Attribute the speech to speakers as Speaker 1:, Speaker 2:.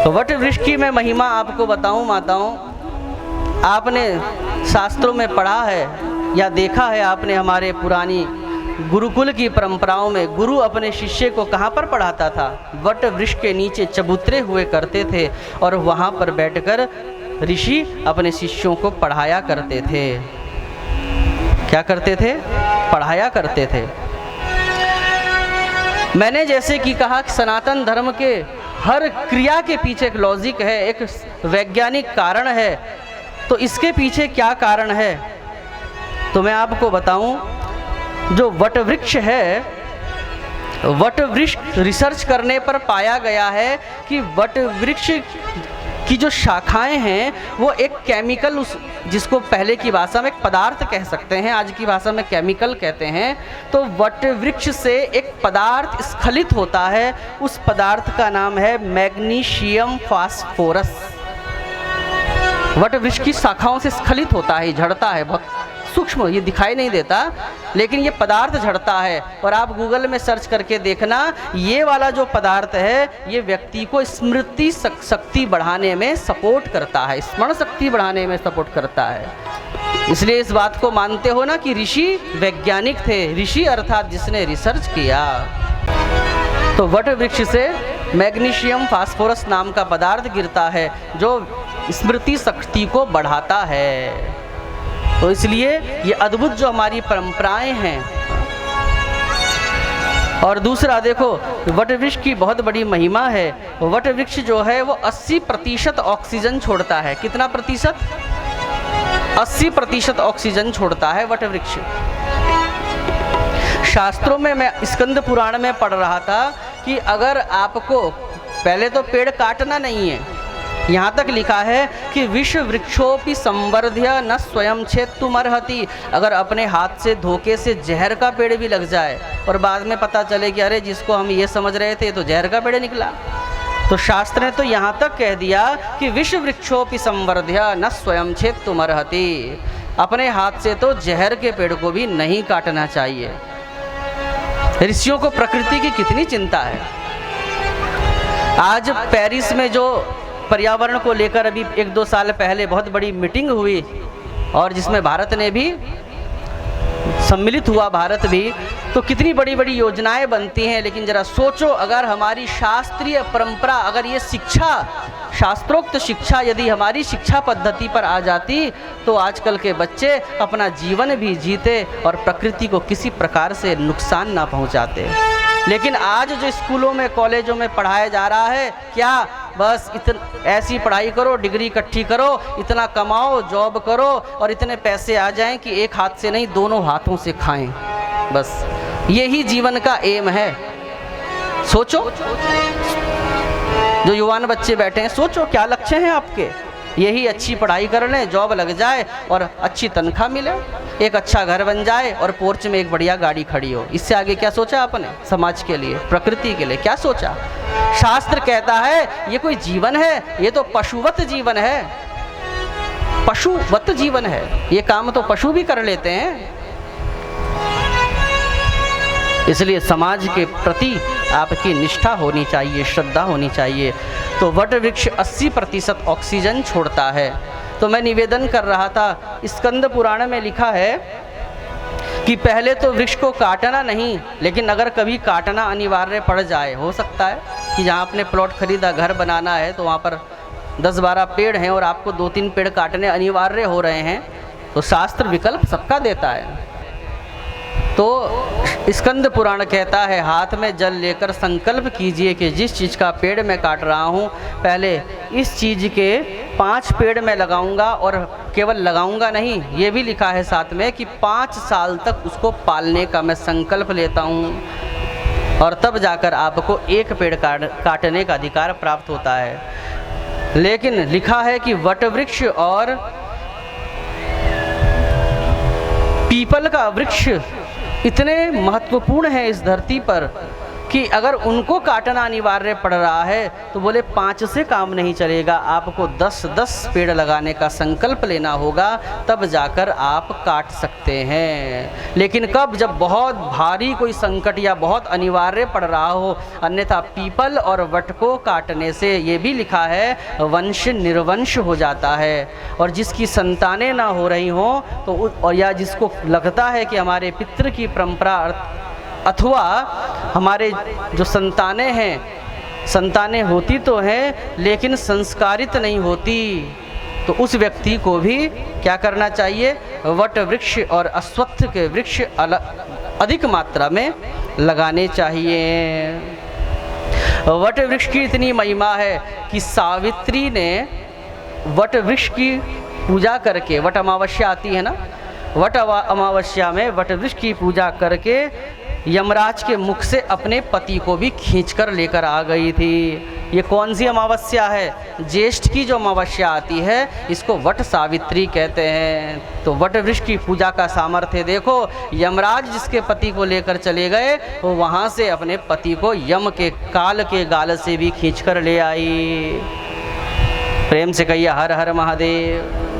Speaker 1: तो वट वृक्ष की मैं महिमा आपको बताऊं माताओं, आपने शास्त्रों में पढ़ा है या देखा है आपने हमारे पुरानी गुरुकुल की परंपराओं में गुरु अपने शिष्य को कहाँ पर पढ़ाता था? वट वृक्ष के नीचे चबूतरे हुए करते थे और वहाँ पर बैठकर ऋषि अपने शिष्यों को पढ़ाया करते थे। क्या करते थे? पढ़ाया करते थे। मैंने जैसे कि कहा कि सनातन धर्म के हर क्रिया के पीछे एक लॉजिक है, एक वैज्ञानिक कारण है। तो इसके पीछे क्या कारण है तो मैं आपको बताऊं। जो वट वृक्ष है, वट वृक्ष रिसर्च करने पर पाया गया है कि वट वृक्ष की जो शाखाएं हैं वो एक केमिकल, उस जिसको पहले की भाषा में एक पदार्थ कह सकते हैं, आज की भाषा में केमिकल कहते हैं। तो वट वृक्ष से एक पदार्थ स्खलित होता है, उस पदार्थ का नाम है मैग्नीशियम फास्फोरस। वट वृक्ष की शाखाओं से स्खलित होता है, झड़ता है, बहुत सूक्ष्म, ये दिखाई नहीं देता लेकिन ये पदार्थ झड़ता है। और आप गूगल में सर्च करके देखना, ये वाला जो पदार्थ है ये व्यक्ति को स्मृति शक्ति बढ़ाने में सपोर्ट करता है, स्मरण शक्ति बढ़ाने में सपोर्ट करता है। इसलिए इस बात को मानते हो ना कि ऋषि वैज्ञानिक थे, ऋषि अर्थात जिसने रिसर्च किया। तो वट वृक्ष से मैग्नीशियम फास्फोरस नाम का पदार्थ गिरता है जो स्मृति शक्ति को बढ़ाता है। तो इसलिए ये अद्भुत जो हमारी परंपराएं हैं। और दूसरा देखो, वट वृक्ष की बहुत बड़ी महिमा है। वट वृक्ष जो है वो 80% ऑक्सीजन छोड़ता है। कितना प्रतिशत? 80% ऑक्सीजन छोड़ता है वट वृक्ष। शास्त्रों में मैं स्कंद पुराण में पढ़ रहा था कि अगर आपको, पहले तो पेड़ काटना नहीं है, यहाँ तक लिखा है कि विश्व वृक्षोपि संवर्ध्य न स्वयं छेत्तुमर्हति। अगर अपने हाथ से धोखे से जहर का पेड़ भी लग जाए और बाद में पता चले कि अरे जिसको हम ये समझ रहे थे तो जहर का पेड़ निकला, तो शास्त्र ने तो यहाँ तक कह दिया कि विश्व वृक्षोपि संवर्ध्य न स्वयं छेत्तुमर्हति। अपने हाथ से तो जहर के पेड़ को भी नहीं काटना चाहिए। ऋषियों को प्रकृति की कितनी चिंता है। आज पेरिस में जो पर्यावरण को लेकर अभी 1-2 साल पहले बहुत बड़ी मीटिंग हुई और जिसमें भारत ने भी सम्मिलित हुआ, भारत भी, तो कितनी बड़ी बड़ी योजनाएं बनती हैं। लेकिन जरा सोचो, अगर हमारी शास्त्रीय परंपरा, अगर ये शिक्षा, शास्त्रोक्त शिक्षा यदि हमारी शिक्षा पद्धति पर आ जाती तो आजकल के बच्चे अपना जीवन भी जीते और प्रकृति को किसी प्रकार से नुकसान ना पहुंचाते। लेकिन आज जो स्कूलों में, कॉलेजों में पढ़ाया जा रहा है, क्या बस ऐसी पढ़ाई करो, डिग्री इकट्ठी करो, इतना कमाओ, जॉब करो और इतने पैसे आ जाएं कि एक हाथ से नहीं दोनों हाथों से खाएं। बस यही जीवन का एम है। सोचो, जो युवान बच्चे बैठे हैं, सोचो क्या लक्ष्य हैं आपके। यही अच्छी पढ़ाई कर लें, जॉब लग जाए और अच्छी तनख्वाह मिले, एक अच्छा घर बन जाए और पोर्च में एक बढ़िया गाड़ी खड़ी हो। इससे आगे क्या सोचा आपने? समाज के लिए, प्रकृति के लिए क्या सोचा? शास्त्र कहता है ये कोई जीवन है, ये तो पशुवत जीवन है, पशुवत जीवन है। ये काम तो पशु भी कर लेते हैं। इसलिए समाज के प्रति आपकी निष्ठा होनी चाहिए, श्रद्धा होनी चाहिए। तो वट वृक्ष 80% ऑक्सीजन छोड़ता है। तो मैं निवेदन कर रहा था, स्कंद पुराण में लिखा है कि पहले तो वृक्ष को काटना नहीं, लेकिन अगर कभी काटना अनिवार्य पड़ जाए, हो सकता है कि जहाँ आपने प्लॉट खरीदा, घर बनाना है, तो वहाँ पर 10-12 पेड़ हैं और आपको 2-3 पेड़ काटने अनिवार्य हो रहे हैं, तो शास्त्र विकल्प सबका देता है। तो स्कंद पुराण कहता है, हाथ में जल लेकर संकल्प कीजिए कि जिस चीज़ का पेड़ मैं काट रहा हूँ, पहले इस चीज़ के 5 पेड़ मैं लगाऊंगा और केवल लगाऊंगा नहीं, ये भी लिखा है साथ में कि 5 साल तक उसको पालने का मैं संकल्प लेता हूँ, और तब जाकर आपको एक पेड़ काटने का अधिकार प्राप्त होता है। लेकिन लिखा है कि वट वृक्ष और पीपल का वृक्ष इतने महत्वपूर्ण हैं इस धरती पर कि अगर उनको काटना अनिवार्य पड़ रहा है तो बोले 5 से काम नहीं चलेगा, आपको 10-10 पेड़ लगाने का संकल्प लेना होगा, तब जाकर आप काट सकते हैं। लेकिन कब? जब बहुत भारी कोई संकट या बहुत अनिवार्य पड़ रहा हो, अन्यथा पीपल और वट को काटने से ये भी लिखा है वंश निर्वंश हो जाता है। और जिसकी संतानें ना हो रही हों तो और या जिसको लगता है कि हमारे पितृ की परंपरा अथवा हमारे जो संतानें हैं, संतानें होती तो हैं लेकिन संस्कारित नहीं होती, तो उस व्यक्ति को भी क्या करना चाहिए? वट वृक्ष और अश्वत्थ के वृक्ष अधिक मात्रा में लगाने चाहिए। वट वृक्ष की इतनी महिमा है कि सावित्री ने वट वृक्ष की पूजा करके, वट अमावस्या आती है ना, वट अमावस्या में वट वृक्ष की पूजा करके यमराज के मुख से अपने पति को भी खींचकर लेकर आ गई थी। ये कौन सी अमावस्या है? ज्येष्ठ की जो अमावस्या आती है इसको वट सावित्री कहते हैं। तो वट वृक्ष की पूजा का सामर्थ्य देखो, यमराज जिसके पति को लेकर चले गए वो वहाँ से अपने पति को यम के काल के गाल से भी खींचकर ले आई। प्रेम से कहिए हर हर महादेव।